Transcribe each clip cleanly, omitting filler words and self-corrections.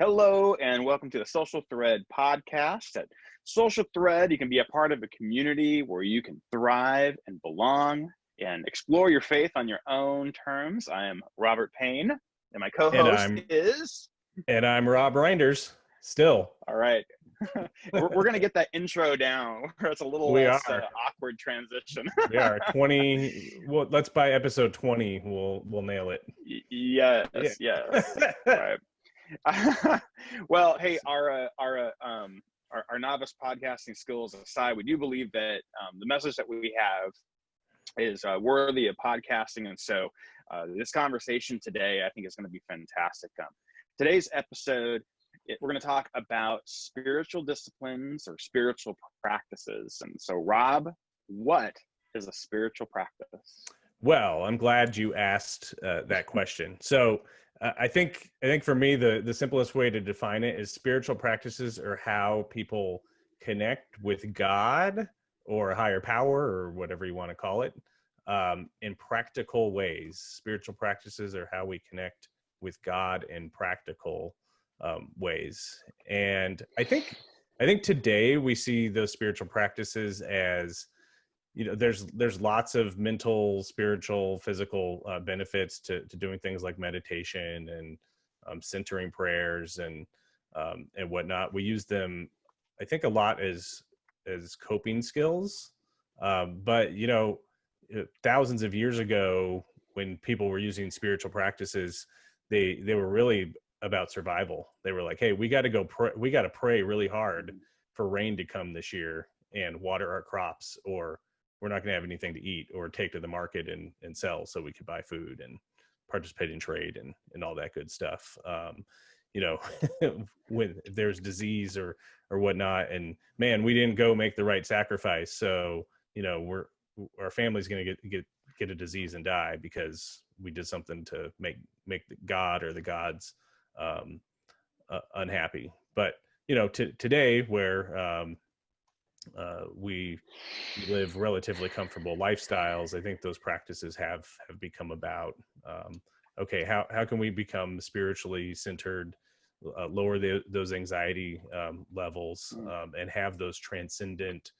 Hello and welcome to the Social Thread podcast. At Social Thread, you can be a part of a community where you can thrive and belong and explore your faith on your own terms. I am Robert Payne, and my And co-host I'm is... and I'm Rob Reinders. Still, All right. We're going to get that intro down where it's a little we less are awkward transition. we are 20. Well, let's by episode 20, we'll nail it. Yes, Yeah. yes. All right. Well, hey, our novice podcasting skills aside, we do believe that the message that we have is worthy of podcasting, and so this conversation today, I think, is going to be fantastic. Today's episode, we're going to talk about spiritual disciplines or spiritual practices. And so, Rob, what is a spiritual practice? Well, I'm glad you asked that question. So I think for me, the simplest way to define it is spiritual practices are how people connect with God or a higher power or whatever you want to call it in practical ways. Spiritual practices are how we connect with God in practical ways. And I think today we see those spiritual practices as, there's lots of mental, spiritual, physical benefits to doing things like meditation and centering prayers and whatnot. We use them, I think, a lot as coping skills. But thousands of years ago, when people were using spiritual practices, they were really about survival. They were like, hey, we got to pray really hard for rain to come this year and water our crops, or we're not going to have anything to eat or take to the market and sell so we could buy food and participate in trade and all that good stuff. When there's disease or whatnot, and man, we didn't go make the right sacrifice. So, our family's going to get a disease and die because we did something to make God or the gods unhappy. But today, where we live relatively comfortable lifestyles, I think those practices have become about okay, how can we become spiritually centered, lower those anxiety levels, and have those transcendent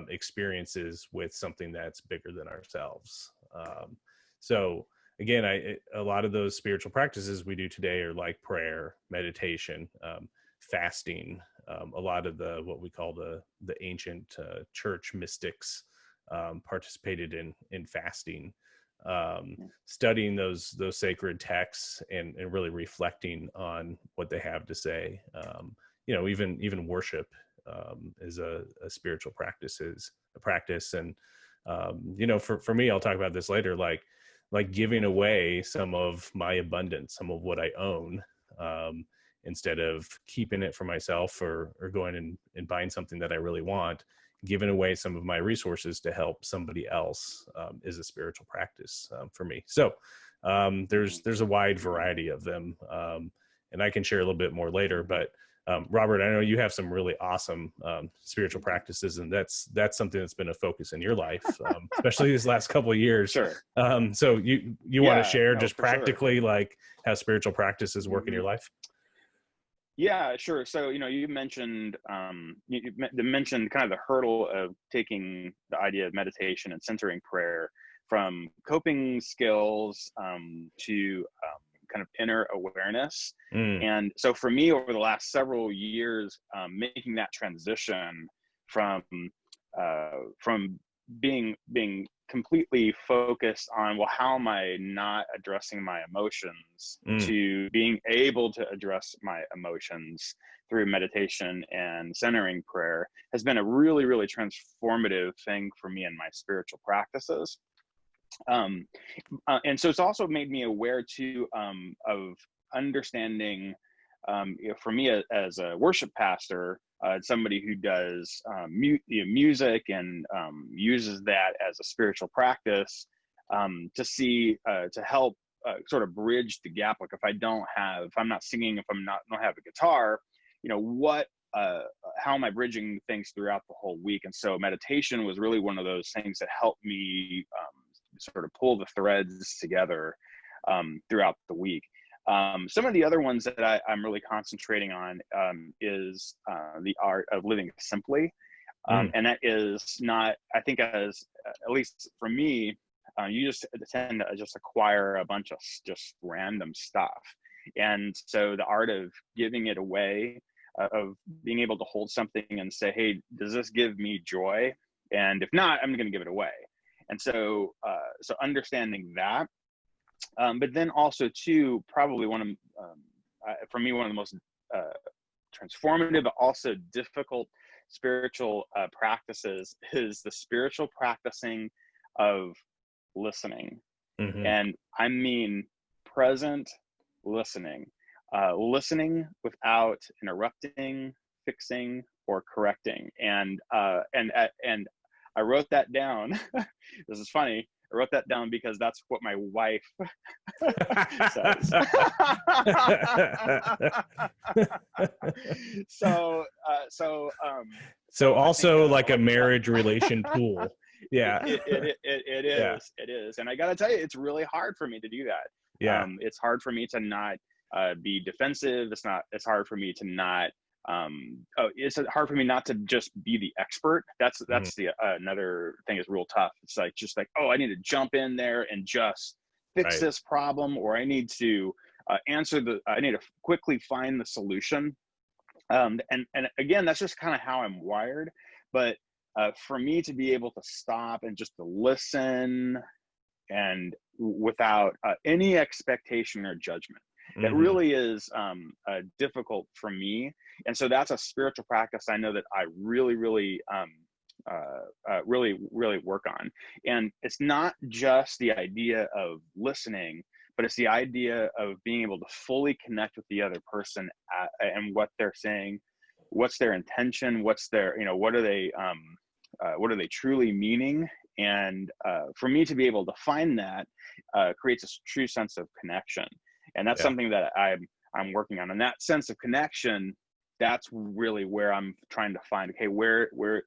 experiences with something that's bigger than ourselves. So again, a lot of those spiritual practices we do today are like prayer, meditation, fasting. A lot of what we call the ancient church mystics participated in fasting, studying those sacred texts and really reflecting on what they have to say. Even worship is a spiritual practice, and for me, I'll talk about this later, like giving away some of my abundance, some of what I own, instead of keeping it for myself or going and buying something that I really want. Giving away some of my resources to help somebody else is a spiritual practice for me. So there's a wide variety of them, and I can share a little bit more later. But Robert, I know you have some really awesome spiritual practices, and that's something that's been a focus in your life, especially these last couple of years. Sure. So you want to share just practically, sure, like how spiritual practices work in your life? Yeah, sure. So, you mentioned you mentioned kind of the hurdle of taking the idea of meditation and centering prayer from coping skills to kind of inner awareness. And so for me, over the last several years, making that transition from being completely focused on, well, how am I not addressing my emotions, to being able to address my emotions through meditation and centering prayer has been a really, really transformative thing for me in my spiritual practices. And so it's also made me aware too of understanding, for me as a worship pastor, somebody who does music and uses that as a spiritual practice, to help sort of bridge the gap. Like if I'm not singing, if don't have a guitar, how am I bridging things throughout the whole week? And so meditation was really one of those things that helped me sort of pull the threads together throughout the week. Some of the other ones that I'm really concentrating on is the art of living simply. And that is not, I think, as at least for me, you just tend to just acquire a bunch of just random stuff. And so the art of giving it away, of being able to hold something and say, hey, does this give me joy? And if not, I'm going to give it away. And so, so understanding that, but then also too, probably one of, for me, one of the most transformative, but also difficult spiritual practices is the spiritual practicing of listening. And I mean present listening, listening without interrupting, fixing, or correcting. And I wrote that down. This is funny. I wrote that down because that's what my wife says. So also like a marriage relation tool. Yeah. It is. And I got to tell you, it's really hard for me to do that. Yeah. It's hard for me to not be defensive. It's hard for me to not, it's hard for me not to just be the expert. That's the another thing is real tough. It's like, just like, oh, I need to jump in there and just fix this problem, or I need to I need to quickly find the solution. And again, that's just kind of how I'm wired. But for me to be able to stop and just to listen and without any expectation or judgment, that really is difficult for me. And so that's a spiritual practice I know that I really, really, really work on. And it's not just the idea of listening, but it's the idea of being able to fully connect with the other person and what they're saying, what's their intention, what's their, what are they truly meaning? And for me to be able to find that creates a true sense of connection. And that's something that I'm working on. And that sense of connection, that's really where I'm trying to find, okay,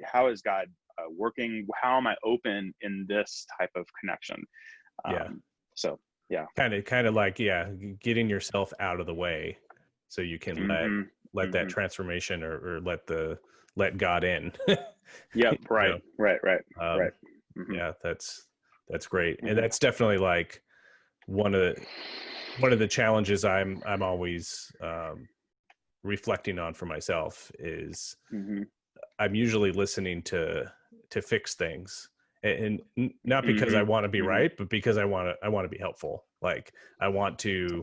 how is God working? How am I open in this type of connection? So yeah. Kind of like, getting yourself out of the way so you can let that transformation or let God in. Yep. Right. Right. Yeah, that's great. And that's definitely like one of the challenges I'm always reflecting on for myself is I'm usually listening to fix things, and not because I want to be right, but because I want to be helpful. Like I want to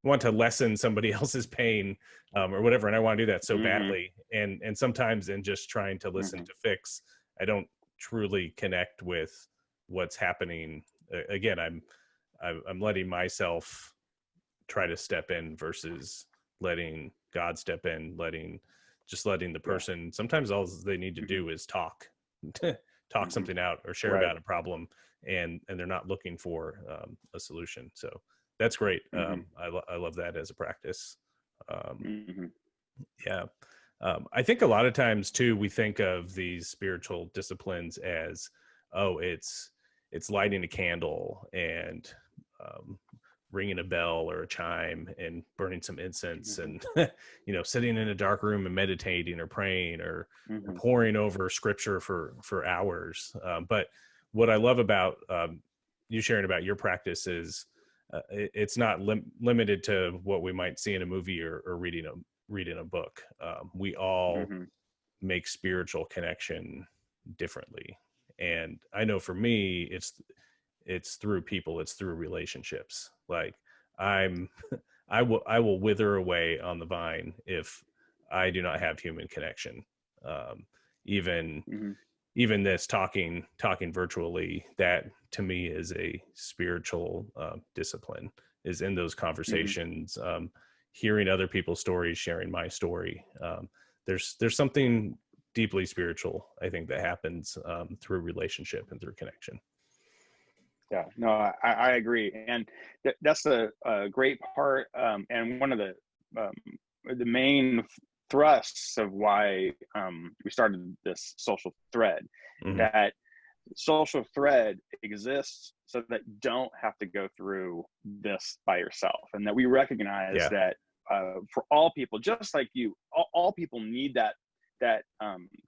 lessen somebody else's pain or whatever, and I want to do that so badly. And sometimes in just trying to listen to fix, I don't truly connect with what's happening. Again, I'm letting myself try to step in versus letting God step in, letting the person, sometimes all they need to do is talk something out or share about a problem, and they're not looking for a solution. So that's great. I love that as a practice. I think a lot of times too, we think of these spiritual disciplines as, oh, it's lighting a candle and ringing a bell or a chime and burning some incense and sitting in a dark room and meditating or praying or poring over scripture for hours. But what I love about you sharing about your practice is it's not limited to what we might see in a movie or reading a book. We all make spiritual connection differently. And I know for me, it's through people, it's through relationships. Like I will wither away on the vine if I do not have human connection. Even this talking virtually, that to me is a spiritual discipline, is in those conversations, hearing other people's stories, sharing my story. There's something deeply spiritual, I think, that happens through relationship and through connection. Yeah, no, I agree. And that's a great part. And one of the main thrusts of why we started this social thread, that Social Thread exists so that you don't have to go through this by yourself, and that we recognize that for all people, just like you, all people need that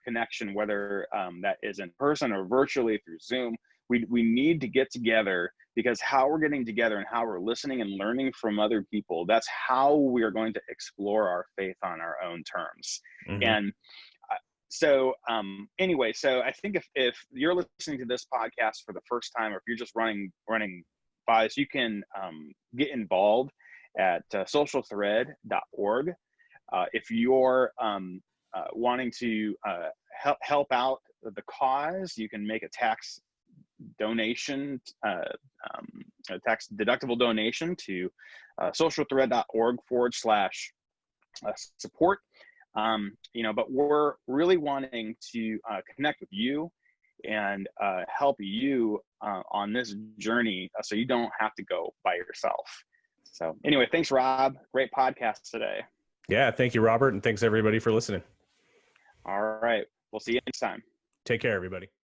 connection, whether that is in person or virtually through Zoom. We need to get together, because how we're getting together and how we're listening and learning from other people, that's how we are going to explore our faith on our own terms. Mm-hmm. And so anyway, so I think if you're listening to this podcast for the first time, or if you're just running by us, you can get involved at socialthread.org. If you're wanting to help out the cause, you can make a tax donation, a tax deductible donation to socialthread.org/support. But we're really wanting to connect with you and help you on this journey, so you don't have to go by yourself. So anyway, thanks, Rob. Great podcast today. Yeah, thank you, Robert, and thanks everybody for listening. All right, we'll see you next time. Take care, everybody.